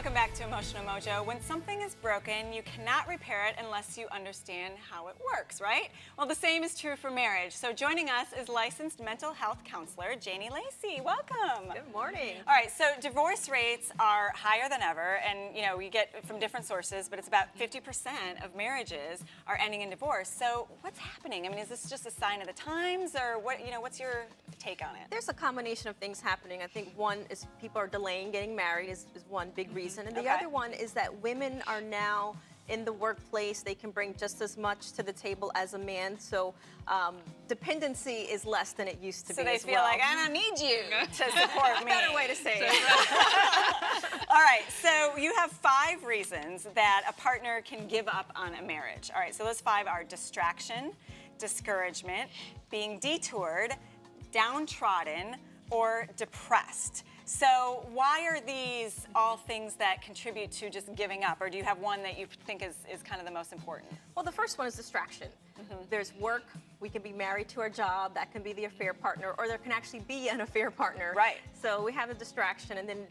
welcome back to Emotional Mojo. When something is broken, you cannot repair it unless you understand how it works, right? Well, the same is true for marriage. So joining us is licensed mental health counselor, Janie Lacy. Welcome. Good morning. All right, so divorce rates are higher than ever, and you know, we get from different sources, but it's about 50% of marriages are ending in divorce. So what's happening? I mean, is this just a sign of the times, or what, you know, what's your take on it? There's a combination of things happening. I think one is people are delaying getting married is one big reason. And the other one is that women are now in the workplace. They can bring just as much to the table as a man. So dependency is less than it used to be. So they feel like, I don't need you to support me. Better way to say it. All right, so you have 5 reasons that a partner can give up on a marriage. All right, so those 5 are distraction, discouragement, being detoured, downtrodden, or depressed. So why are these all things that contribute to just giving up? Or do you have one that you think is kind of the most important? Well, the first one is distraction. There's work. We can be married to our job. That can be the affair partner, or there can actually be an affair partner. Right. So we have a distraction, and then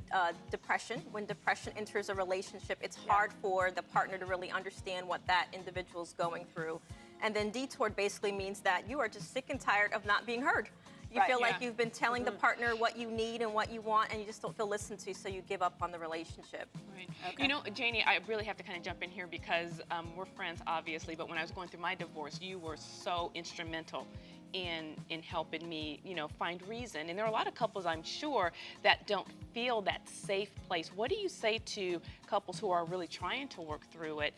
depression. When depression enters a relationship, it's hard for the partner to really understand what that individual's going through. And then detoured basically means that you are just sick and tired of not being heard. You feel like you've been telling the partner what you need and what you want, and you just don't feel listened to, so you give up on the relationship. Right. Okay. You know, Janie, I really have to kind of jump in here because we're friends, obviously, but when I was going through my divorce, you were so instrumental in helping me, you know, find reason. And there are a lot of couples, I'm sure, that don't feel that safe place. What do you say to couples who are really trying to work through it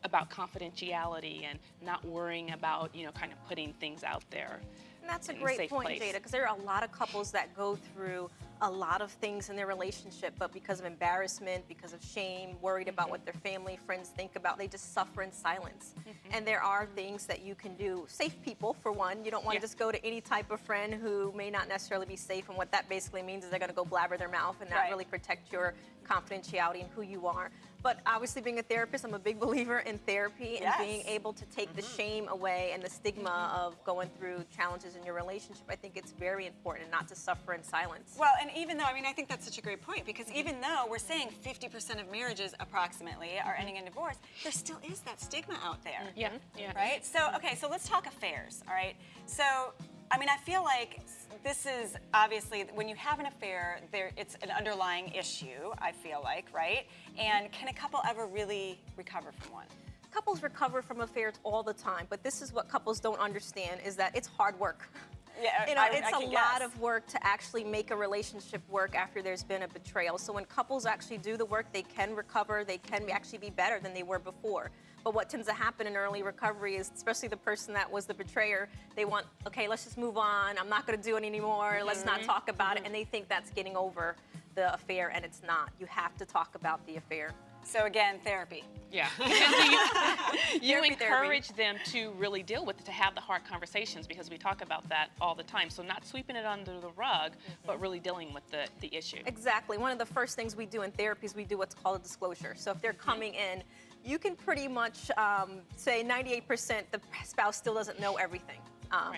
about confidentiality and not worrying about, you know, kind of putting things out there? And that's a great point, Jada, because there are a lot of couples that go through a lot of things in their relationship, but because of embarrassment, because of shame, worried about what their family, friends think about, they just suffer in silence. And there are things that you can do. Safe people, for one. You don't want to just go to any type of friend who may not necessarily be safe, and what that basically means is they're going to go blabber their mouth and not really protect your confidentiality and who you are. But obviously, being a therapist, I'm a big believer in therapy and being able to take the shame away and the stigma of going through challenges in your relationship. I think it's very important not to suffer in silence. Well, and even though, I mean, I think that's such a great point, because even though we're saying 50% of marriages approximately are ending in divorce, there still is that stigma out there. Yeah. Right? So, okay, so let's talk affairs, all right? So, I mean, I feel like this is obviously, when you have an affair, it's an underlying issue, I feel like, right? And can a couple ever really recover from one? Couples recover from affairs all the time, but this is what couples don't understand, is that it's hard work. Yeah, you know, it's a lot of work to actually make a relationship work after there's been a betrayal. So when couples actually do the work, they can recover, they can actually be better than they were before. But what tends to happen in early recovery is, especially the person that was the betrayer, they want, okay, let's just move on. I'm not going to do it anymore. Let's not talk about it. And they think that's getting over the affair, and it's not. You have to talk about the affair. So again, therapy. Yeah. You encourage them to really deal with it, to have the hard conversations, because we talk about that all the time. So not sweeping it under the rug, but really dealing with the issue. Exactly. One of the first things we do in therapy is we do what's called a disclosure. So if they're coming in, you can pretty much say 98% the spouse still doesn't know everything.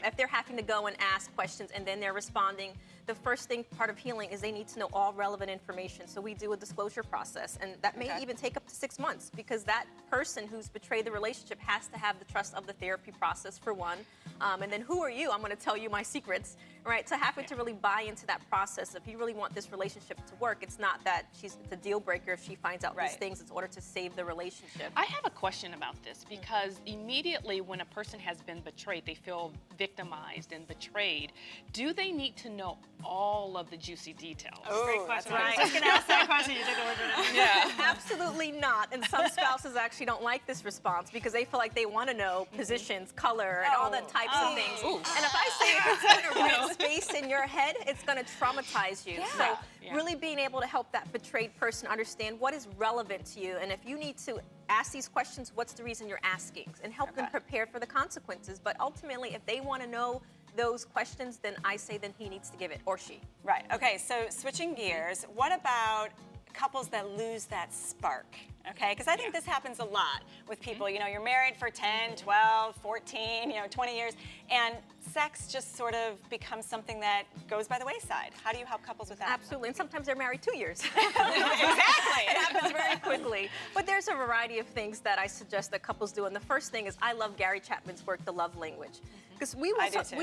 If they're having to go and ask questions and then they're responding, the first thing, part of healing, is they need to know all relevant information. So we do a disclosure process, and that may even take up to 6 months, because that person who's betrayed the relationship has to have the trust of the therapy process, for one. And then, who are you? I'm going to tell you my secrets, right? So having to really buy into that process. If you really want this relationship to work, it's not that it's a deal breaker if she finds out these things. It's in order to save the relationship. I have a question about this, because immediately when a person has been betrayed, they feel victimized and betrayed. Do they need to know all of the juicy details? Oh, great question. Right. I was going to ask that question. You took the word from it. Yeah. Absolutely not. And some spouses actually don't like this response, because they feel like they want to know positions, color, and all the types of things. And if I say it's in the right space in your head, it's going to traumatize you. So really being able to help that betrayed person understand what is relevant to you, and if you need to ask these questions, what's the reason you're asking, and help them prepare for the consequences. But ultimately, if they want to know those questions, then I say then he needs to give it, or she. Right. Okay, so switching gears, what about couples that lose that spark Okay, because I think this happens a lot with people. You know, you're married for 10, 12, 14, 20 years, and sex just sort of becomes something that goes by the wayside. How do you help couples with that? Absolutely, and sometimes they're married 2 years. Exactly. It happens very quickly. But there's a variety of things that I suggest that couples do, and the first thing is I love Gary Chapman's work, The Love Language. Because we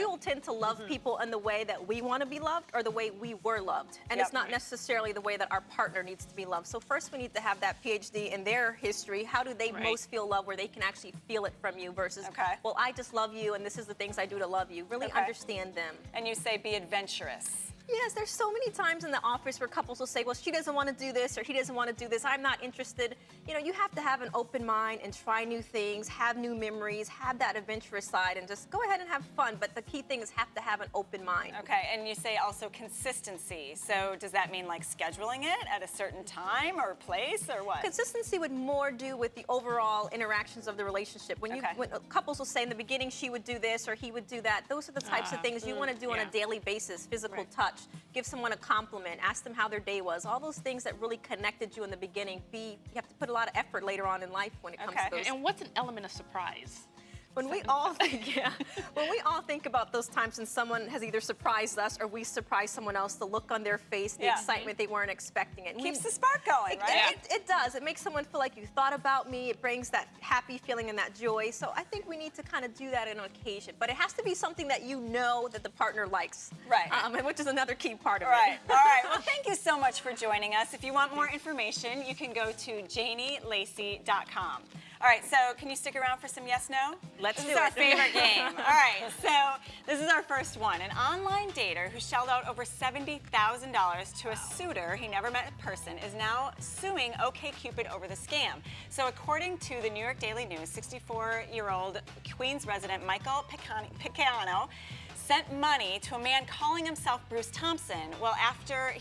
will tend to love people in the way that we want to be loved or the way we were loved. And it's not necessarily the way that our partner needs to be loved. So first we need to have that PhD in their history. How do they most feel love, where they can actually feel it from you versus, well, I just love you and this is the things I do to love you. Really understand them. And you say be adventurous. Yes, there's so many times in the office where couples will say, well, she doesn't want to do this or he doesn't want to do this. I'm not interested. You know, you have to have an open mind and try new things, have new memories, have that adventurous side, and just go ahead and have fun. But the key thing is have to have an open mind. Okay, and you say also consistency. So does that mean like scheduling it at a certain time or place or what? Consistency would more do with the overall interactions of the relationship. When couples will say in the beginning she would do this or he would do that, those are the types of things you want to do on a daily basis, physical touch. Give someone a compliment, ask them how their day was. All those things that really connected you in the beginning, you have to put a lot of effort later on in life when it comes to those. And what's an element of surprise? When we all think about those times when someone has either surprised us or we surprise someone else, the look on their face, the excitement, they weren't expecting it. Keeps the spark going, right? It does. It makes someone feel like you thought about me. It brings that happy feeling and that joy. So I think we need to kind of do that on occasion. But it has to be something that you know that the partner likes. Right. Which is another key part of it. Right. All right. Well, thank you so much for joining us. If you want more information, you can go to janielacy.com. All right, so can you stick around for some yes, no? Let's do it. This is our favorite game. All right, so this is our first one. An online dater who shelled out over $70,000 to a suitor he never met in person is now suing OkCupid over the scam. So according to the New York Daily News, 64-year-old Queens resident Michael Picciano sent money to a man calling himself Bruce Thompson. Well, after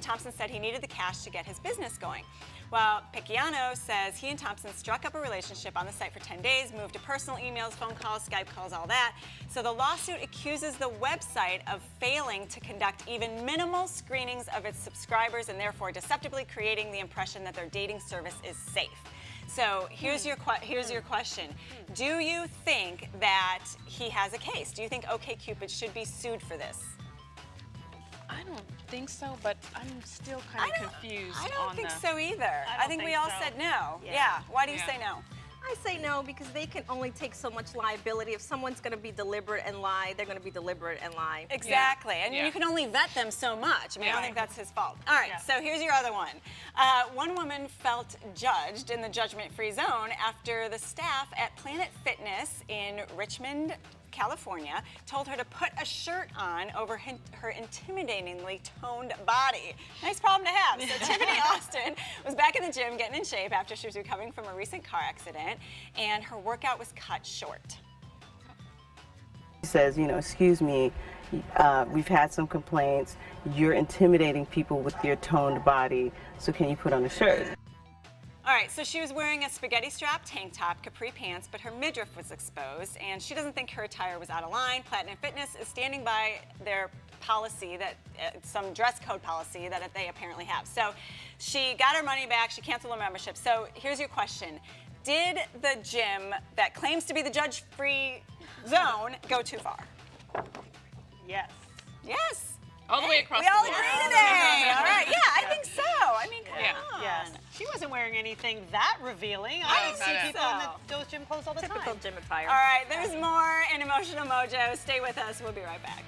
Thompson said he needed the cash to get his business going. Well, Picciano says he and Thompson struck up a relationship on the site for 10 days, moved to personal emails, phone calls, Skype calls, all that. So the lawsuit accuses the website of failing to conduct even minimal screenings of its subscribers and therefore deceptively creating the impression that their dating service is safe. So here's your question. Do you think that he has a case? Do you think OkCupid should be sued for this? I don't think so, but I'm still kind of confused. I don't think so either. I think we all said no. Yeah. Why do you say no? I say no because they can only take so much liability. If someone's going to be deliberate and lie, they're going to be deliberate and lie. Exactly. And you can only vet them so much. I mean, I don't think that's his fault. All right, so here's your other one. One woman felt judged in the judgment-free zone after the staff at Planet Fitness in Richmond, California, told her to put a shirt on over her intimidatingly toned body. Nice problem to have. So Tiffany Austin was back in the gym getting in shape after she was recovering from a recent car accident, and her workout was cut short. She says, excuse me, we've had some complaints. You're intimidating people with your toned body, so can you put on a shirt? All right, so she was wearing a spaghetti strap tank top, capri pants, but her midriff was exposed, and she doesn't think her attire was out of line. Platinum Fitness is standing by their policy, that some dress code policy that they apparently have. So she got her money back, she canceled her membership. So here's your question. Did the gym that claims to be the judge-free zone go too far? Yes. Yes. All the way across we all the agree board. today. All right, I think so. I mean, come on. Yes. She wasn't wearing anything that revealing. I see people in those gym clothes all the time. Typical gym attire. All right, there's more in Emotional Mojo. Stay with us. We'll be right back.